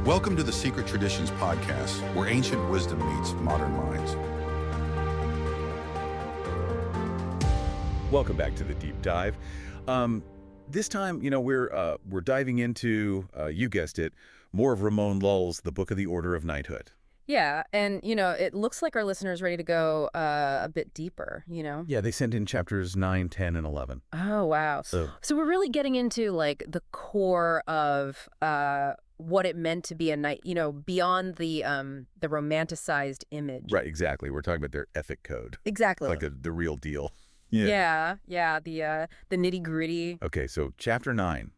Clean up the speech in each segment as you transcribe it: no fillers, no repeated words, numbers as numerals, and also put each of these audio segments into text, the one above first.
Welcome to the Secret Traditions podcast, where ancient wisdom meets modern minds. Welcome back to the deep dive. This time, we're diving into, you guessed it, more of Ramon Llull's The Book of the Order of Knighthood. Yeah, and, it looks like our listeners ready to go a bit deeper, Yeah, they sent in chapters 9, 10, and 11. Oh, wow. So we're really getting into, the core of what it meant to be a knight, beyond the romanticized image. Right, exactly. We're talking about their ethic code. Exactly. Like the real deal. Yeah, the nitty-gritty. Okay, so chapter 9.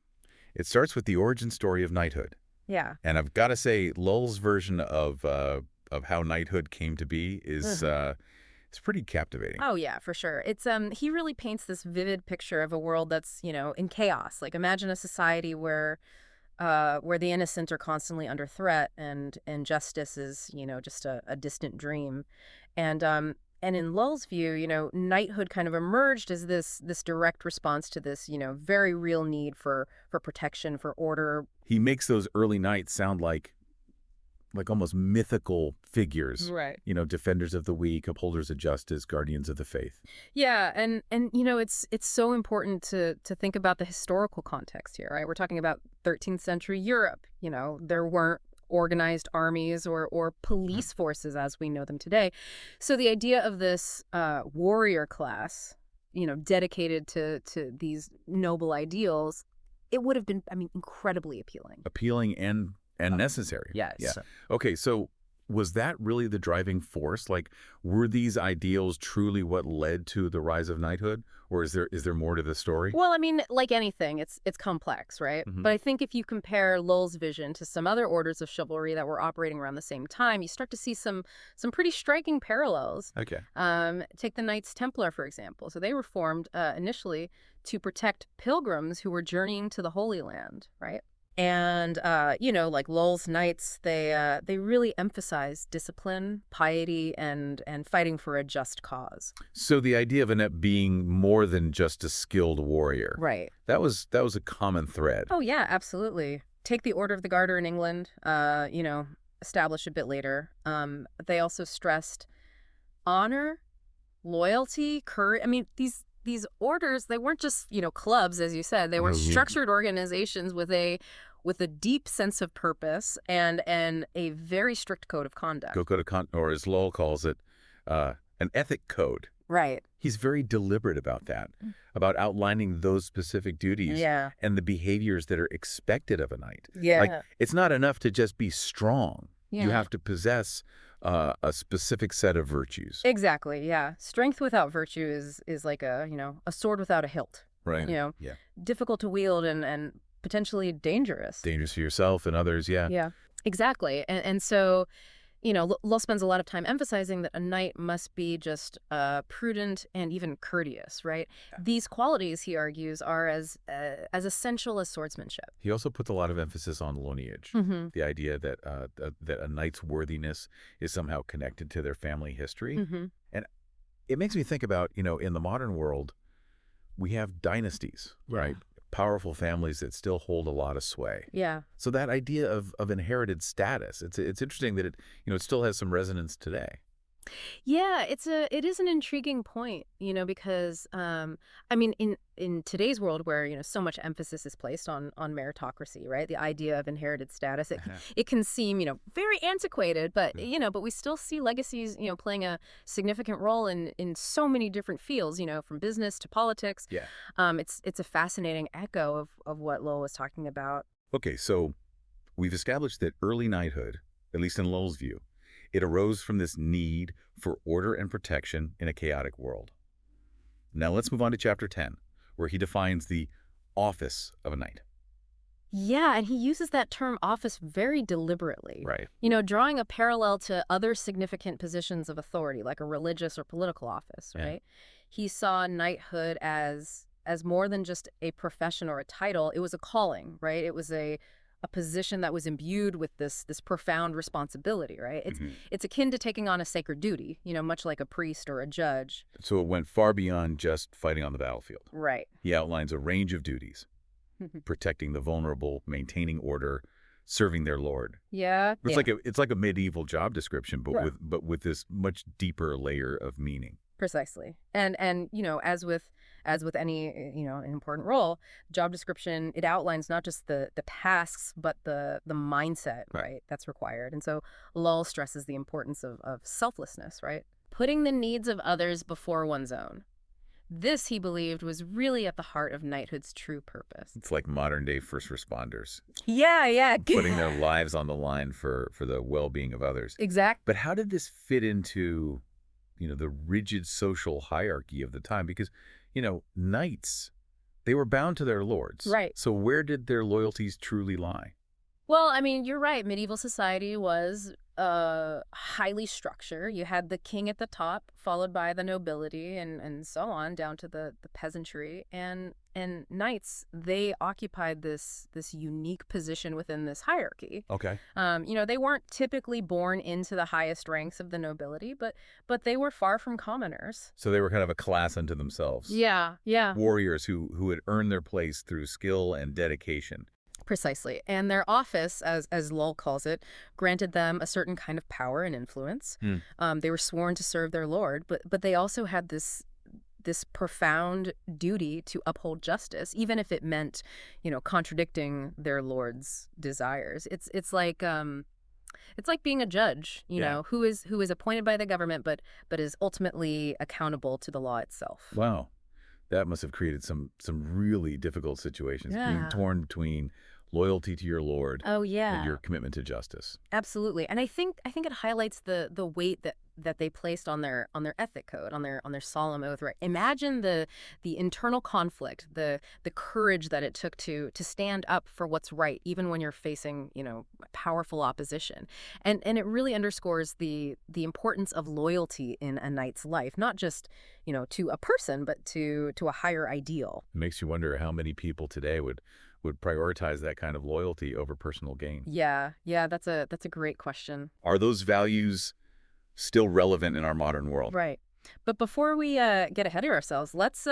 It starts with the origin story of knighthood. Yeah. And I've got to say, Llull's version of how knighthood came to be is it's pretty captivating. Oh, yeah, for sure. It's he really paints this vivid picture of a world that's, in chaos. Like, imagine a society where the innocent are constantly under threat and justice is, just a distant dream. And in Llull's view, knighthood kind of emerged as this direct response to this, very real need for protection, for order. He makes those early knights sound like almost mythical figures. Right. Defenders of the weak, upholders of justice, guardians of the faith. Yeah, and it's so important to think about the historical context here, right? We're talking about 13th century Europe. There weren't organized armies or police forces as we know them today. So the idea of this warrior class, dedicated to these noble ideals, it would have been, incredibly appealing. Appealing and necessary. Yes. Yeah. Okay, so was that really the driving force? Were these ideals truly what led to the rise of knighthood? Or is there more to the story? Well, like anything, it's complex, right? Mm-hmm. But I think if you compare Llull's vision to some other orders of chivalry that were operating around the same time, you start to see some pretty striking parallels. Okay. Take the Knights Templar, for example. So they were formed initially to protect pilgrims who were journeying to the Holy Land, right? And, like Llull's knights, they really emphasize discipline, piety, and fighting for a just cause. So the idea of Annette being more than just a skilled warrior. Right. That was a common thread. Oh, yeah, absolutely. Take the Order of the Garter in England, established a bit later. They also stressed honor, loyalty, courage. These orders, they weren't just, clubs, as you said. They were structured organizations with a deep sense of purpose and a very strict code of conduct. Or as Llull calls it, an ethic code. Right. He's very deliberate about that, about outlining those specific duties and the behaviors that are expected of a knight. Yeah. It's not enough to just be strong. Yeah. You have to possess a specific set of virtues. Exactly, yeah. Strength without virtue is like a sword without a hilt. Right. Yeah. Difficult to wield and potentially dangerous. Dangerous for yourself and others, yeah. Yeah, exactly. And so, Llull spends a lot of time emphasizing that a knight must be just prudent and even courteous, right? Yeah. These qualities, he argues, are as essential as swordsmanship. He also puts a lot of emphasis on lineage, the idea that that a knight's worthiness is somehow connected to their family history. And it makes me think about, in the modern world, we have dynasties, right? Powerful families that still hold a lot of sway. Yeah. So that idea of inherited status, it's interesting that it still has some resonance today. Yeah, it is an intriguing point, because in today's world where so much emphasis is placed on meritocracy, right? The idea of inherited status, it can seem very antiquated, but but we still see legacies playing a significant role in so many different fields, from business to politics. Yeah. It's a fascinating echo of what Llull was talking about. Okay, so we've established that early knighthood, at least in Llull's view, it arose from this need for order and protection in a chaotic world. Now let's move on to chapter 10, where he defines the office of a knight. Yeah, and he uses that term office very deliberately. Right. Drawing a parallel to other significant positions of authority, like a religious or political office, right? He saw knighthood as more than just a profession or a title. It was a calling, right? It was a position that was imbued with this profound responsibility, right? It's akin to taking on a sacred duty, much like a priest or a judge. So it went far beyond just fighting on the battlefield. Right. He outlines a range of duties: protecting the vulnerable, maintaining order, serving their lord. Yeah. It's like a medieval job description, but Right. with this much deeper layer of meaning. Precisely. And as with any an important role, job description, it outlines not just the tasks but the mindset, right, that's required. And so Lull stresses the importance of selflessness, right? Putting the needs of others before one's own. This, he believed, was really at the heart of knighthood's true purpose. It's like modern day first responders Yeah. putting their lives on the line for the well-being of others. Exactly. But how did this fit into the rigid social hierarchy of the time? Because, knights, they were bound to their lords. Right. So where did their loyalties truly lie? Well, I mean, you're right. Medieval society was highly structured. You had the king at the top, followed by the nobility, and so on, down to the peasantry. And knights, they occupied this unique position within this hierarchy. Okay. They weren't typically born into the highest ranks of the nobility, but they were far from commoners. So they were kind of a class unto themselves. Yeah. Warriors who had earned their place through skill and dedication. Precisely. And their office, as Lull calls it, granted them a certain kind of power and influence. They were sworn to serve their lord, but they also had this profound duty to uphold justice, even if it meant, contradicting their lord's desires. It's like being a judge, who is appointed by the government, but is ultimately accountable to the law itself. Wow. That must have created some really difficult situations, being torn between loyalty to your lord and your commitment to justice. Absolutely. And I think it highlights the weight that they placed on their ethic code, on their solemn oath. Right? Imagine the internal conflict, the courage that it took to stand up for what's right, even when you're facing powerful opposition. And it really underscores the importance of loyalty in a knight's life, not just to a person, but to a higher ideal. It makes you wonder how many people today would prioritize that kind of loyalty over personal gain. Yeah, that's a great question. Are those values still relevant in our modern world? Right. But before we get ahead of ourselves, let's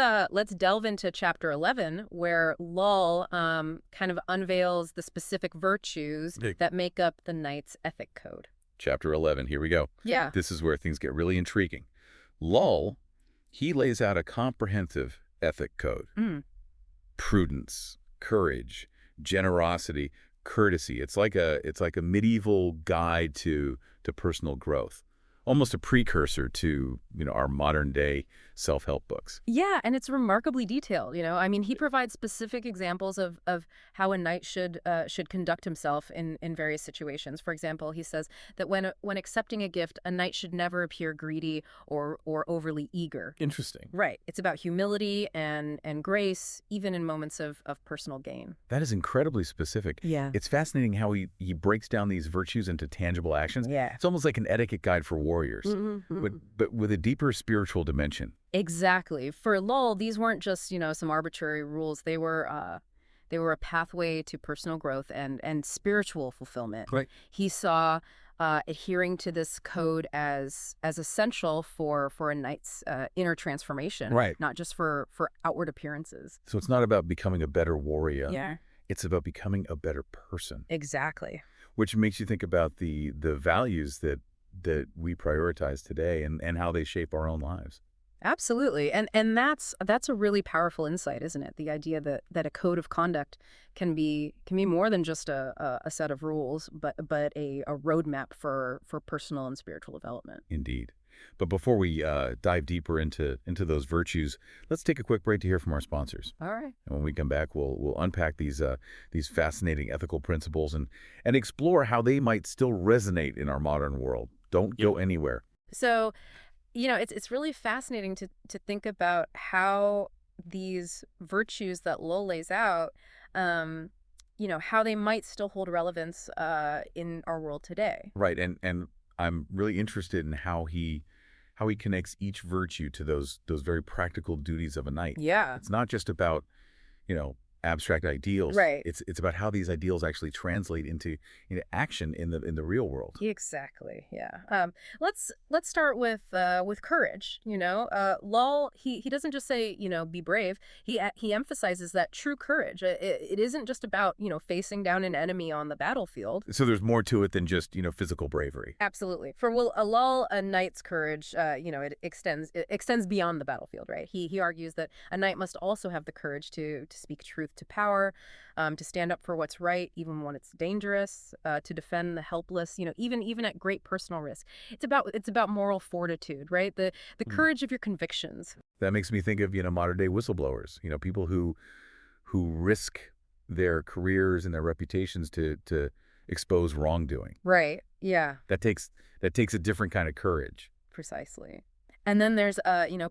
delve into Chapter 11, where Lull kind of unveils the specific virtues that make up the knight's ethic code. Chapter 11, here we go. Yeah. This is where things get really intriguing. Lull, he lays out a comprehensive ethic code. Prudence, courage, generosity, courtesy. It's like a medieval guide to personal growth. Almost a precursor to, our modern day self-help books. Yeah, and it's remarkably detailed, I mean, he provides specific examples of how a knight should conduct himself in various situations. For example, he says that when accepting a gift, a knight should never appear greedy or overly eager. Interesting. Right. It's about humility and grace, even in moments of personal gain. That is incredibly specific. Yeah. It's fascinating how he breaks down these virtues into tangible actions. Yeah. It's almost like an etiquette guide for warriors, but with a deeper spiritual dimension. Exactly. For Lull, these weren't just, some arbitrary rules. They were a pathway to personal growth and spiritual fulfillment. Right. He saw adhering to this code as essential for a knight's inner transformation, right? Not just for outward appearances. So it's not about becoming a better warrior. Yeah. It's about becoming a better person. Exactly. Which makes you think about the values that we prioritize today and how they shape our own lives. Absolutely. And that's a really powerful insight, isn't it? The idea that a code of conduct can be more than just a set of rules, but a roadmap for personal and spiritual development. Indeed. But before we dive deeper into those virtues, let's take a quick break to hear from our sponsors. All right. And when we come back, we'll unpack these fascinating ethical principles and explore how they might still resonate in our modern world. Don't go anywhere. So, it's really fascinating to think about how these virtues that Lull lays out, how they might still hold relevance in our world today. Right, and I'm really interested in how he connects each virtue to those very practical duties of a knight. Yeah. It's not just about, abstract ideals. Right. It's about how these ideals actually translate into action in the real world. Exactly. Yeah. Let's start with courage. Lull, he doesn't just say, be brave. He emphasizes that true courage. It isn't just about, facing down an enemy on the battlefield. So there's more to it than just physical bravery. Absolutely. For Lull, a knight's courage, it extends beyond the battlefield, right? He argues that a knight must also have the courage to speak truth to power, to stand up for what's right, even when it's dangerous, to defend the helpless, even at great personal risk. It's about moral fortitude, right? The courage of your convictions. That makes me think of modern day whistleblowers. People who risk their careers and their reputations to expose wrongdoing. Right. Yeah. That takes a different kind of courage. Precisely. And then there's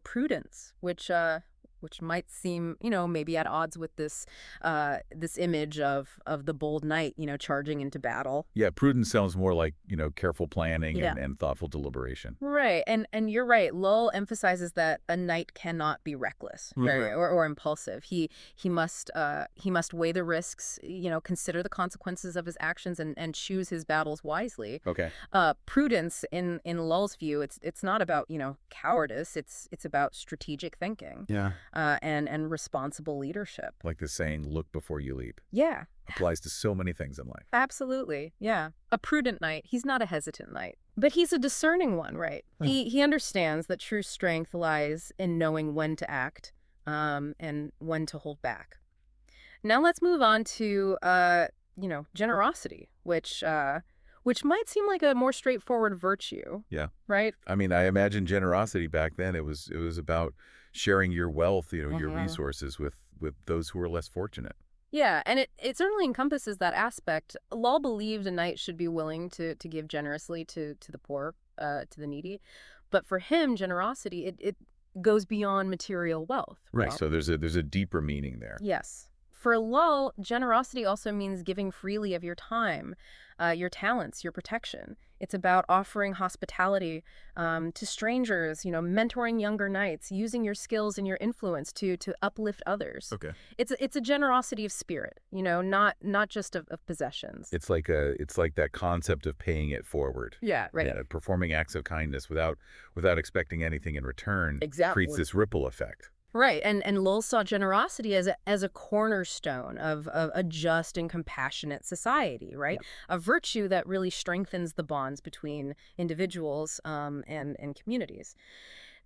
prudence, which might seem, maybe at odds with this image of the bold knight, charging into battle. Yeah, prudence sounds more like, careful planning Yeah. and thoughtful deliberation. Right. And you're right. Lull emphasizes that a knight cannot be reckless, right, or impulsive. He must weigh the risks, consider the consequences of his actions and choose his battles wisely. Okay. Prudence in Lull's view, it's not about, cowardice. It's about strategic thinking. Yeah. And responsible leadership. Like the saying, look before you leap. Yeah. Applies to so many things in life. Absolutely. Yeah. A prudent knight. He's not a hesitant knight. But he's a discerning one, right? He understands that true strength lies in knowing when to act and when to hold back. Now let's move on to, generosity, which might seem like a more straightforward virtue. Yeah. Right? I mean, I imagine generosity back then, it was about sharing your wealth, your resources with those who are less fortunate. Yeah, and it certainly encompasses that aspect. Lull believed a knight should be willing to give generously to the poor, to the needy. But for him, generosity, it goes beyond material wealth. Right, so there's a deeper meaning there. Yes. For Lull, generosity also means giving freely of your time, your talents, your protection. It's about offering hospitality to strangers, mentoring younger knights, using your skills and your influence to uplift others. Okay. It's a generosity of spirit, not just of possessions. It's like that concept of paying it forward. Yeah, right. Yeah, performing acts of kindness without expecting anything in return. Exactly. Creates this ripple effect. Right, and Lowell saw generosity as a cornerstone of a just and compassionate society, right? Yep. A virtue that really strengthens the bonds between individuals and communities.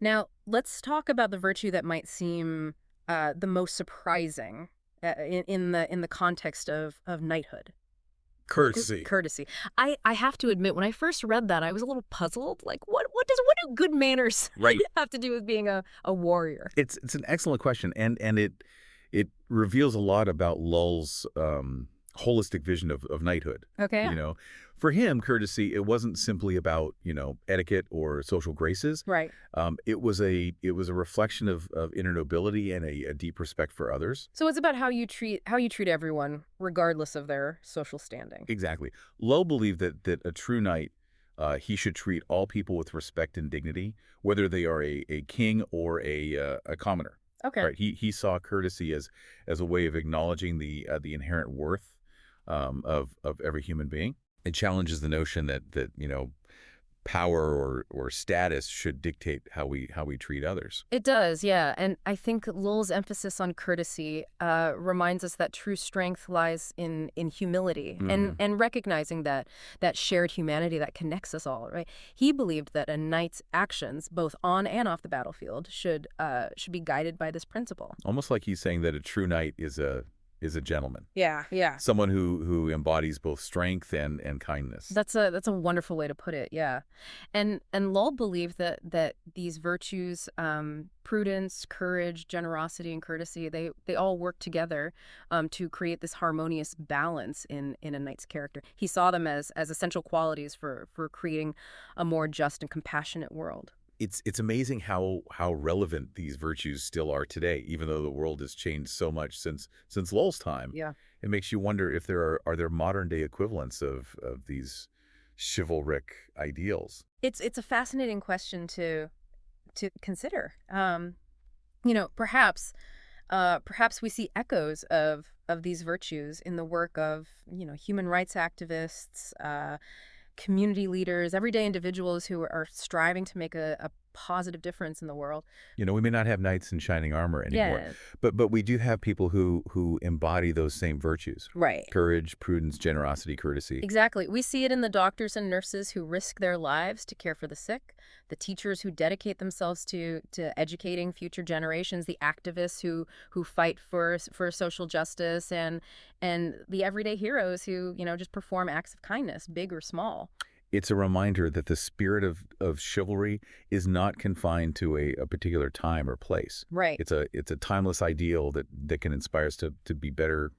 Now, let's talk about the virtue that might seem the most surprising in the context of knighthood. Courtesy. Courtesy. I have to admit, when I first read that, I was a little puzzled. Like, what do good manners have to do with being a warrior? It's an excellent question, and it reveals a lot about Lull's holistic vision of knighthood. Okay. For him, courtesy, it wasn't simply about etiquette or social graces. Right. It was a reflection of inner nobility and a deep respect for others. So it's about how you treat everyone, regardless of their social standing. Exactly. Lull believed that a true knight, he should treat all people with respect and dignity, whether they are a king or a commoner. Okay. Right. He saw courtesy as a way of acknowledging the inherent worth of every human being. It challenges the notion that power or status should dictate how we treat others. It does, yeah. And I think Lull's emphasis on courtesy reminds us that true strength lies in humility and recognizing that shared humanity that connects us all, right? He believed that a knight's actions, both on and off the battlefield, should be guided by this principle. Almost like he's saying that a true knight is a gentleman. Yeah, yeah. Someone who embodies both strength and kindness. That's a wonderful way to put it, yeah. And Lull believed that these virtues, prudence, courage, generosity, and courtesy, they all work together to create this harmonious balance in a knight's character. He saw them as essential qualities for creating a more just and compassionate world. It's amazing how relevant these virtues still are today, even though the world has changed so much since Lull's time. Yeah. It makes you wonder if there are modern day equivalents of these chivalric ideals. It's a fascinating question to consider. Perhaps perhaps we see echoes of these virtues in the work of, human rights activists, community leaders, everyday individuals who are striving to make a positive difference in the world. We may not have knights in shining armor anymore, Yes. but we do have people who embody those same virtues. Right. Courage, prudence, generosity, courtesy. Exactly. We see it in the doctors and nurses who risk their lives to care for the sick, the teachers who dedicate themselves to educating future generations, the activists who fight for social justice, and the everyday heroes who, just perform acts of kindness, big or small. It's a reminder that the spirit of chivalry is not confined to a particular time or place. Right. It's a timeless ideal that can inspire us to be better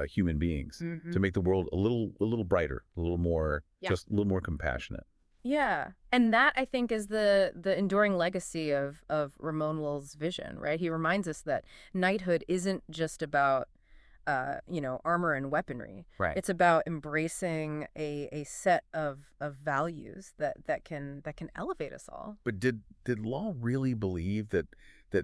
human beings, to make the world a little brighter, a little more, just a little more compassionate. Yeah. And that, I think, is the enduring legacy of Ramon Llull's vision, right? He reminds us that knighthood isn't just about armor and weaponry. Right. It's about embracing a set of values that can elevate us all. But did Llull really believe that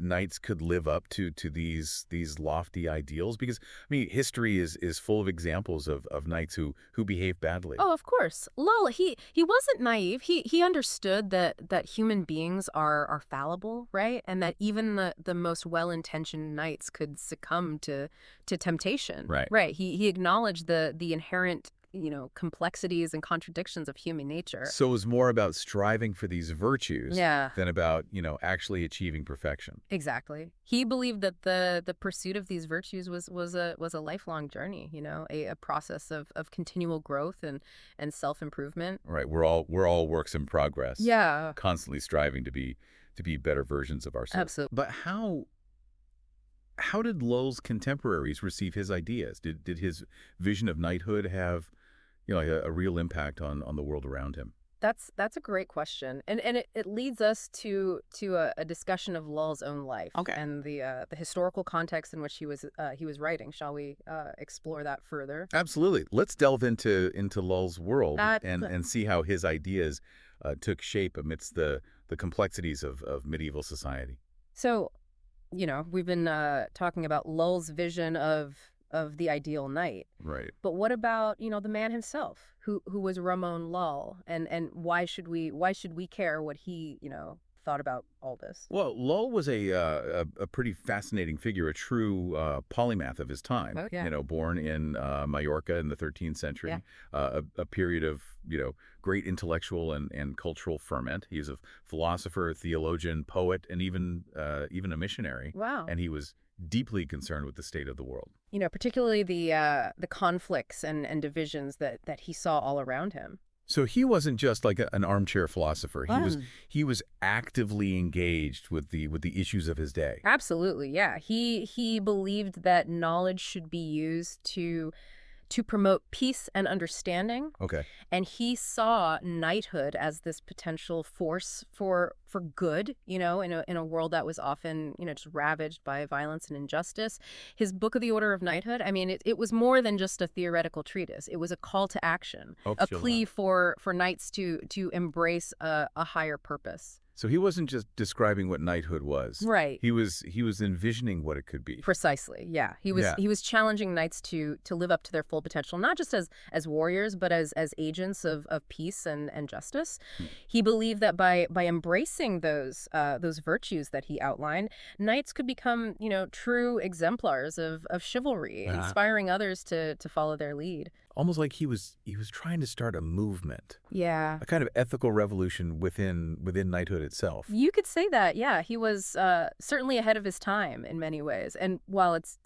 knights could live up to these lofty ideals? Because history is full of examples of knights who behave badly. Oh, of course. Llull, he wasn't naive. He understood that human beings are fallible, right? And that even the most well-intentioned knights could succumb to temptation. Right. Right. He acknowledged the inherent complexities and contradictions of human nature. So it was more about striving for these virtues Yeah. than about, actually achieving perfection. Exactly. He believed that the pursuit of these virtues was a lifelong journey, a process of continual growth and self-improvement. Right. We're all works in progress. Yeah. Constantly striving to be better versions of ourselves. Absolutely. But how did Llull's contemporaries receive his ideas? Did his vision of knighthood have a real impact on the world around him? That's a great question, and it leads us to a discussion of Llull's own life, and the historical context in which he was writing. Shall we explore that further? Absolutely. Let's delve into Llull's world and see how his ideas took shape amidst the complexities of medieval society. So, we've been talking about Llull's vision of the ideal knight. Right. But what about, the man himself, who was Ramon Llull, and why should we care what he, thought about all this? Well, Llull was a pretty fascinating figure, a true polymath of his time. Oh, yeah. Born in Majorca in the 13th century, a period of great intellectual and cultural ferment. He's a philosopher, theologian, poet, and even a missionary. Wow. And he was deeply concerned with the state of the world. Particularly the conflicts and divisions that he saw all around him. So he wasn't just like an armchair philosopher. He was actively engaged with the issues of his day. Absolutely, yeah. He believed that knowledge should be used to promote peace and understanding. Okay. And he saw knighthood as this potential force for good, in a world that was often, just ravaged by violence and injustice. His book of the Order of Knighthood, it was more than just a theoretical treatise. It was a call to action, a plea for knights to embrace a higher purpose. So he wasn't just describing what knighthood was. Right. He was envisioning what it could be. Precisely. Yeah. He was challenging knights to live up to their full potential, not just as warriors, but as agents of peace and justice. He believed that by embracing those virtues that he outlined, knights could become, true exemplars of chivalry, inspiring others to follow their lead. Almost like he was trying to start a movement. Yeah. A kind of ethical revolution within knighthood itself. You could say that, yeah. He was certainly ahead of his time in many ways. And while it's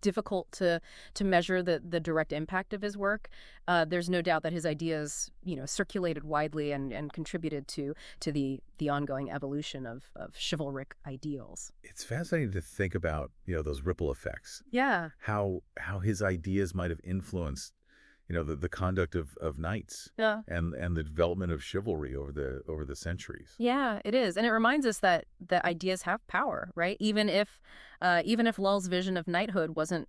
difficult to measure the direct impact of his work, there's no doubt that his ideas, circulated widely and contributed to the ongoing evolution of chivalric ideals. It's fascinating to think about, those ripple effects. Yeah. How his ideas might have influenced the conduct of knights Yeah. and the development of chivalry over the centuries. Yeah, it is. And it reminds us that ideas have power, right? Even if Lull's vision of knighthood wasn't,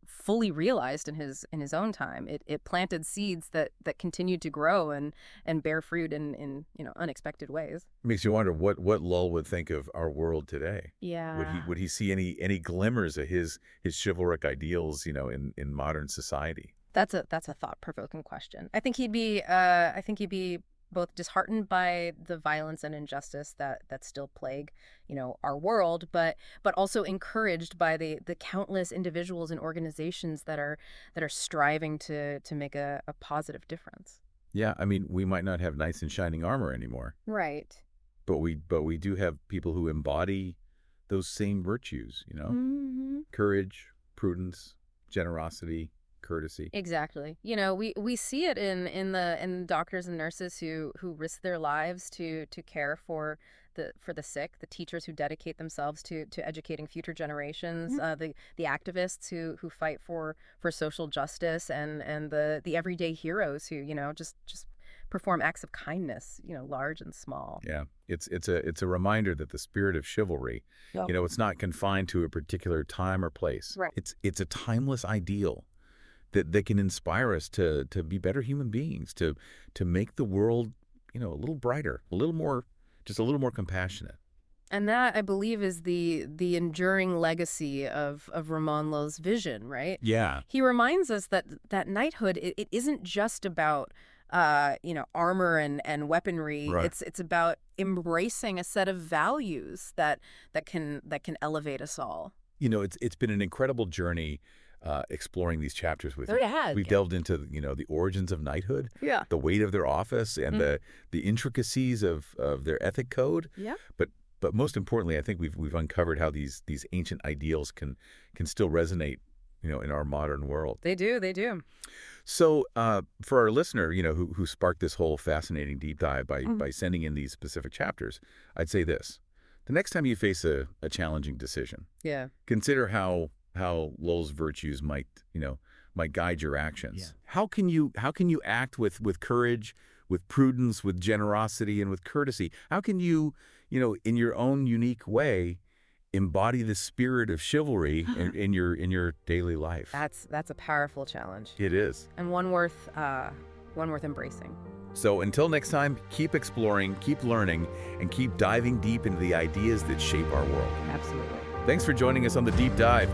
fully realized in his own time, it planted seeds that continued to grow and bear fruit in unexpected ways. Makes you wonder what Lull would think of our world today. Yeah. Would he see any glimmers of his chivalric ideals, in modern society? That's a thought-provoking question. I think he'd be both disheartened by the violence and injustice that still plague, our world, but also encouraged by the countless individuals and organizations that are striving to make a positive difference. Yeah, I mean, we might not have knights in shining armor anymore, Right. but we do have people who embody those same virtues, Mm-hmm. courage, prudence, generosity, courtesy. Exactly. We see it in doctors and nurses who risk their lives to care for the sick, the teachers who dedicate themselves to educating future generations, the activists who fight for social justice, and the everyday heroes who just perform acts of kindness, large and small. Yeah, it's a reminder that the spirit of chivalry, Yep. it's not confined to a particular time or place. Right. It's a timeless ideal that can inspire us to be better human beings, to make the world, a little brighter, just a little more compassionate. And that, I believe, is the enduring legacy of Ramon Llull's vision, right? Yeah. He reminds us that knighthood, it isn't just about armor and weaponry. Right. It's about embracing a set of values that can elevate us all. It's been an incredible journey exploring these chapters with you. It has. We've delved into the origins of knighthood, Yeah. the weight of their office, and the intricacies of their ethic code. Yeah. But most importantly, I think we've uncovered how these ancient ideals can still resonate, in our modern world. They do. So for our listener, who sparked this whole fascinating deep dive by sending in these specific chapters, I'd say this: the next time you face a challenging decision, Yeah. consider how Lull's virtues might guide your actions. Yeah. How can you act with courage, with prudence, with generosity, and with courtesy? How can you, in your own unique way, embody the spirit of chivalry in your daily life? That's a powerful challenge, It is. and one worth embracing. So until next time, keep exploring, keep learning, and keep diving deep into the ideas that shape our world. Absolutely. Thanks for joining us on The Deep Dive.